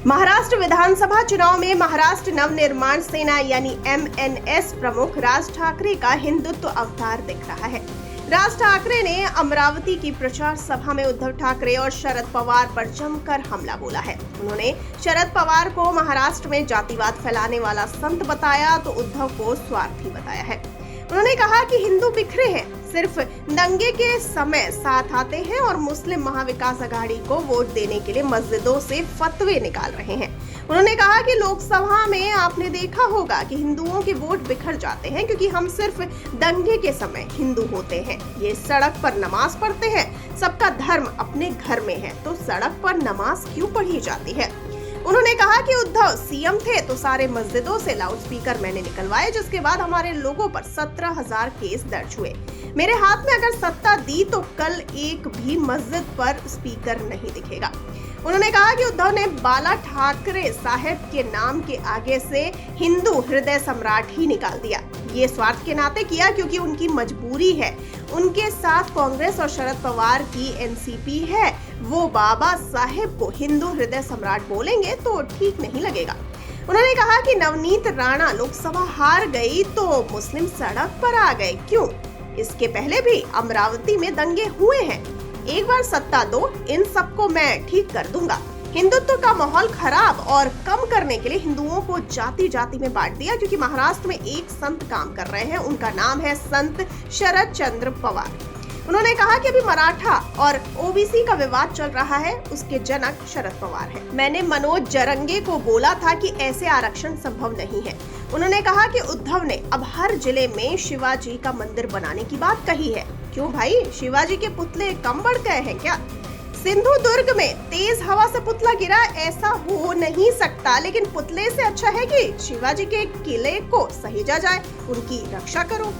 महाराष्ट्र विधानसभा चुनाव में महाराष्ट्र नवनिर्माण सेना यानी MNS प्रमुख राज ठाकरे का हिंदुत्व अवतार दिख रहा है। राज ठाकरे ने अमरावती की प्रचार सभा में उद्धव ठाकरे और शरद पवार पर जमकर हमला बोला है। उन्होंने शरद पवार को महाराष्ट्र में जातिवाद फैलाने वाला संत बताया तो उद्धव को स्वार्थी बताया है। उन्होंने कहा कि हिंदू बिखरे हैं, सिर्फ दंगे के समय साथ आते हैं और मुस्लिम महाविकास अघाड़ी को वोट देने के लिए मस्जिदों से फतवे निकाल रहे हैं। उन्होंने कहा कि लोकसभा में आपने देखा होगा कि हिंदुओं के वोट बिखर जाते हैं क्योंकि हम सिर्फ दंगे के समय हिंदू होते हैं। ये सड़क पर नमाज पढ़ते हैं, सबका धर्म अपने घर में है तो सड़क पर नमाज क्यों पढ़ी जाती है। उन्होंने कहा कि उद्धव सीएम थे तो सारे मस्जिदों से लाउडस्पीकर मैंने निकलवाए, जिसके बाद हमारे लोगों पर 17,000 केस दर्ज हुए। मेरे हाथ में अगर सत्ता दी तो कल एक भी मस्जिद पर स्पीकर नहीं दिखेगा। उन्होंने कहा कि उद्धव ने बाला ठाकरे साहब के नाम के आगे से हिंदू हृदय सम्राट ही निकाल दिया। ये स्वार्थ के नाते किया क्योंकि उनकी मजबूरी है। उनके साथ कांग्रेस और शरद पवार की एनसीपी है। वो बाबा साहेब को हिंदू हृदय सम्राट बोलेंगे तो ठीक नहीं लगेगा। उन्होंने कहा कि नवनीत राणा लोकसभा हार गई तो मुस्लिम सड़क पर आ गए क्यों? इसके पहले भी अमरावती में दंगे हुए हैं। एक बार सत्ता दो, इन सबको मैं ठीक कर दूंगा। हिंदुत्व का माहौल खराब और कम करने के लिए हिंदुओं को जाति जाति में बांट दिया क्योंकि महाराष्ट्र में एक संत काम कर रहे हैं। उनका नाम है संत शरद चंद्र पवार। उन्होंने कहा कि अभी मराठा और ओबीसी का विवाद चल रहा है, उसके जनक शरद पवार है। मैंने मनोज जरंगे को बोला था कि ऐसे आरक्षण संभव नहीं है। उन्होंने कहा कि उद्धव ने अब हर जिले में शिवाजी का मंदिर बनाने की बात कही है। क्यों भाई, शिवाजी के पुतले कम बढ़ गए हैं क्या? सिंधु दुर्ग में तेज हवा से पुतला गिरा, ऐसा हो नहीं सकता, लेकिन पुतले से अच्छा है कि शिवाजी के किले को सहेजा जाए, उनकी रक्षा करो।